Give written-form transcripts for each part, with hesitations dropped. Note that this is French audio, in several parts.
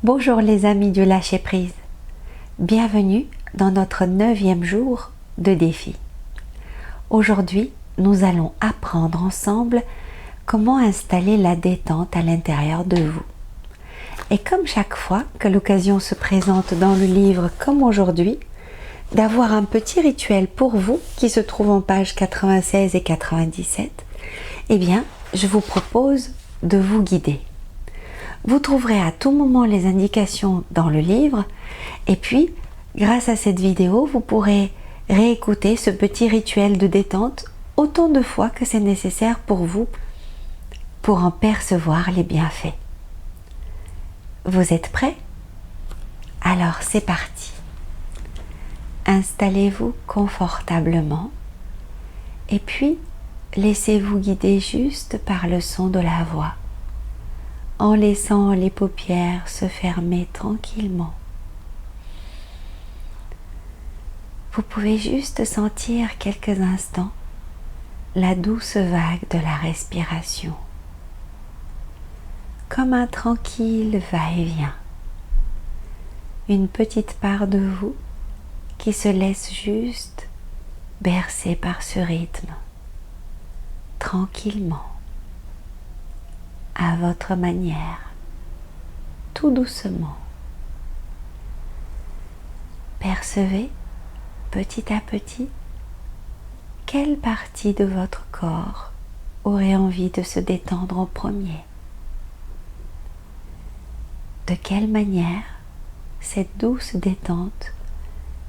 Bonjour les amis du lâcher prise. Bienvenue dans notre 9e jour de défi. Aujourd'hui, nous allons apprendre ensemble comment installer la détente à l'intérieur de vous. Et comme chaque fois que l'occasion se présente dans le livre comme aujourd'hui, d'avoir un petit rituel pour vous qui se trouve en pages 96 et 97, eh bien, je vous propose de vous guider. Vous trouverez à tout moment les indications dans le livre et puis, grâce à cette vidéo, vous pourrez réécouter ce petit rituel de détente autant de fois que c'est nécessaire pour vous pour en percevoir les bienfaits. Vous êtes prêts? Alors c'est parti. Installez-vous confortablement et puis laissez-vous guider juste par le son de la voix, en laissant les paupières se fermer tranquillement. Vous pouvez juste sentir quelques instants la douce vague de la respiration, comme un tranquille va-et-vient. Une petite part de vous qui se laisse juste bercer par ce rythme, tranquillement, à votre manière, tout doucement. Percevez petit à petit quelle partie de votre corps aurait envie de se détendre en premier. De quelle manière cette douce détente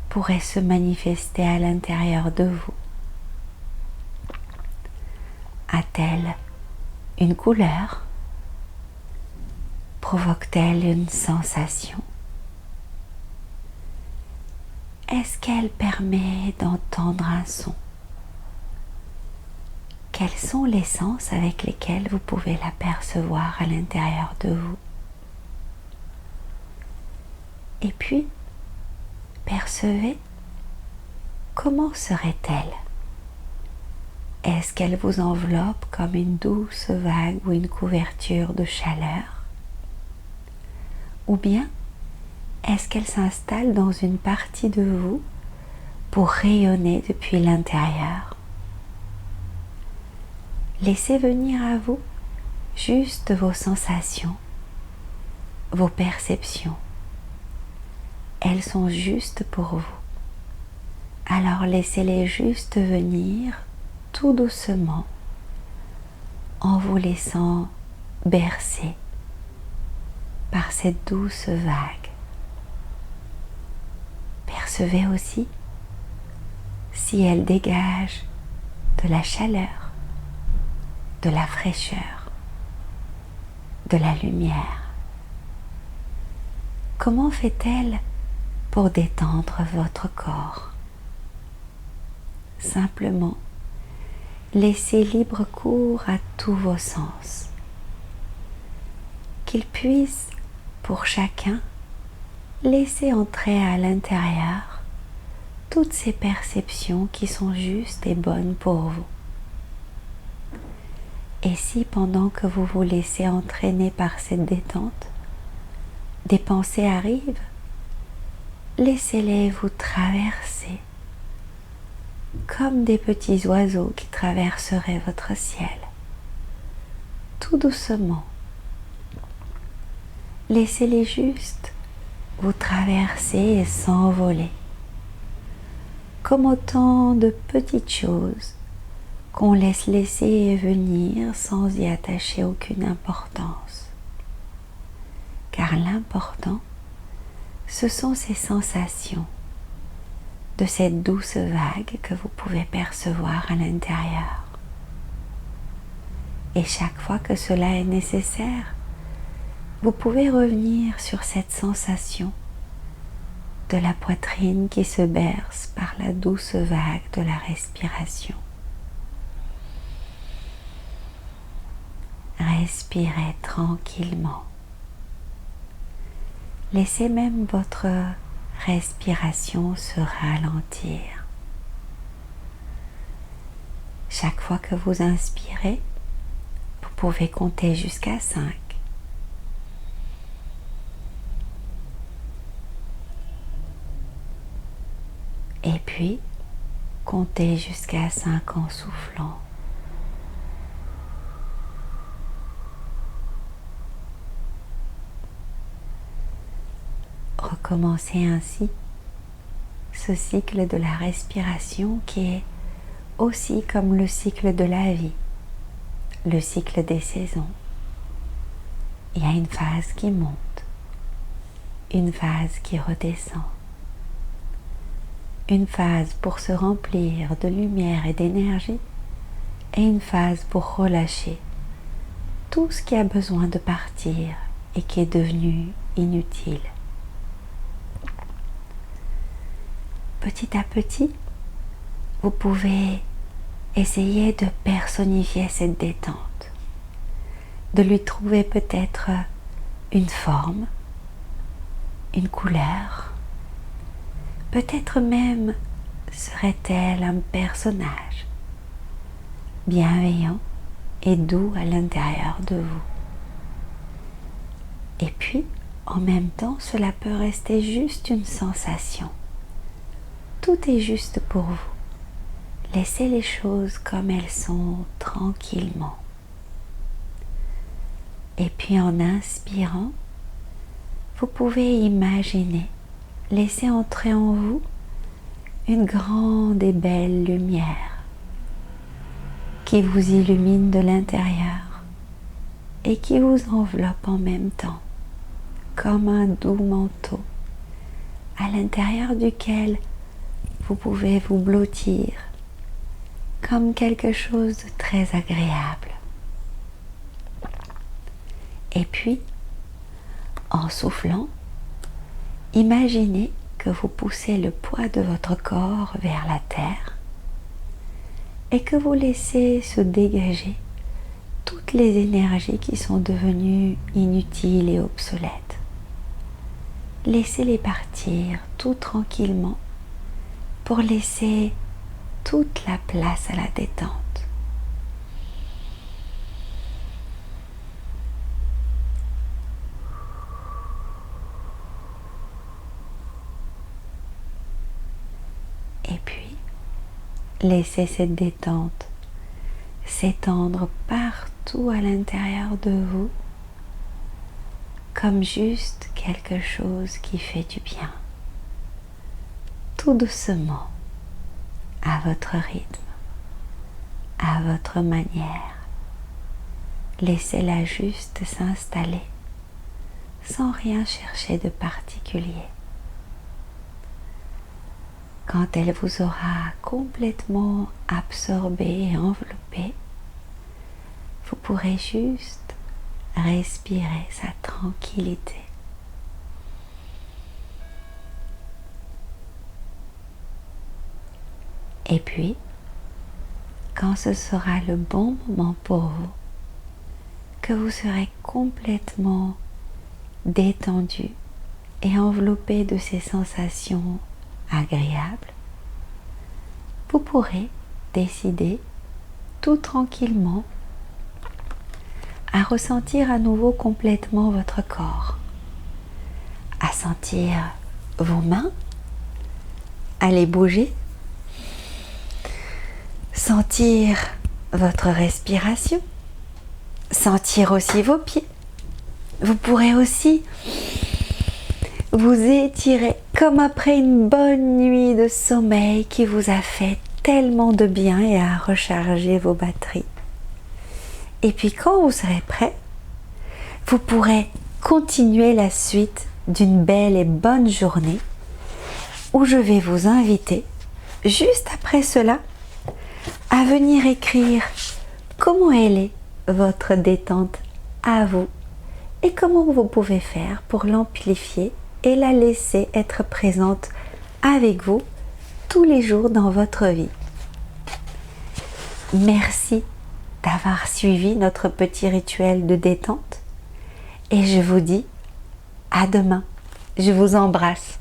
pourrait se manifester à l'intérieur de vous? A-t-elle une couleur? Provoque-t-elle une sensation? Est-ce qu'elle permet d'entendre un son? Quels sont les sens avec lesquels vous pouvez la percevoir à l'intérieur de vous? Et puis, percevez comment serait-elle? Est-ce qu'elle vous enveloppe comme une douce vague ou une couverture de chaleur? Ou bien, est-ce qu'elle s'installe dans une partie de vous pour rayonner depuis l'intérieur? Laissez venir à vous juste vos sensations, vos perceptions. Elles sont justes pour vous. Alors laissez-les juste venir tout doucement en vous laissant bercer par cette douce vague. Percevez aussi si elle dégage de la chaleur, de la fraîcheur, de la lumière. Comment fait-elle pour détendre votre corps? Simplement, laissez libre cours à tous vos sens, qu'ils puissent, pour chacun, laisser entrer à l'intérieur toutes ces perceptions qui sont justes et bonnes pour vous. Et si pendant que vous vous laissez entraîner par cette détente, des pensées arrivent, laissez-les vous traverser comme des petits oiseaux qui traverseraient votre ciel, tout doucement. Laissez-les juste vous traverser et s'envoler, comme autant de petites choses qu'on laisse laisser venir sans y attacher aucune importance. Car l'important, ce sont ces sensations de cette douce vague que vous pouvez percevoir à l'intérieur. Et chaque fois que cela est nécessaire, vous pouvez revenir sur cette sensation de la poitrine qui se berce par la douce vague de la respiration. Respirez tranquillement. Laissez même votre respiration se ralentir. Chaque fois que vous inspirez, vous pouvez compter jusqu'à 5. Et puis, comptez jusqu'à 5 en soufflant. Recommencez ainsi ce cycle de la respiration qui est aussi comme le cycle de la vie, le cycle des saisons. Il y a une phase qui monte, une phase qui redescend, une phase pour se remplir de lumière et d'énergie et une phase pour relâcher tout ce qui a besoin de partir et qui est devenu inutile. Petit à petit, vous pouvez essayer de personnifier cette détente, de lui trouver peut-être une forme, une couleur, peut-être même serait-elle un personnage bienveillant et doux à l'intérieur de vous. Et puis, en même temps, cela peut rester juste une sensation. Tout est juste pour vous. Laissez les choses comme elles sont, tranquillement. Et puis en inspirant, vous pouvez imaginer, laisser entrer en vous une grande et belle lumière qui vous illumine de l'intérieur et qui vous enveloppe en même temps, comme un doux manteau, à l'intérieur duquel vous pouvez vous blottir comme quelque chose de très agréable. Et puis, en soufflant, imaginez que vous poussez le poids de votre corps vers la terre et que vous laissez se dégager toutes les énergies qui sont devenues inutiles et obsolètes. Laissez-les partir tout tranquillement pour laisser toute la place à la détente. Et puis, laissez cette détente s'étendre partout à l'intérieur de vous, comme juste quelque chose qui fait du bien. Tout doucement, à votre rythme, à votre manière. Laissez-la juste s'installer, sans rien chercher de particulier. Quand elle vous aura complètement absorbé et enveloppé, vous pourrez juste respirer sa tranquillité. Et puis, quand ce sera le bon moment pour vous, que vous serez complètement détendu et enveloppé de ces sensations agréables, vous pourrez décider tout tranquillement à ressentir à nouveau complètement votre corps, à sentir vos mains, à les bouger, sentir votre respiration, sentir aussi vos pieds. Vous pourrez aussi vous étirer comme après une bonne nuit de sommeil qui vous a fait tellement de bien et a rechargé vos batteries. Et puis quand vous serez prêt, vous pourrez continuer la suite d'une belle et bonne journée où je vais vous inviter, juste après cela, à venir écrire comment elle est votre détente à vous et comment vous pouvez faire pour l'amplifier et la laisser être présente avec vous tous les jours dans votre vie. Merci d'avoir suivi notre petit rituel de détente et je vous dis à demain. Je vous embrasse.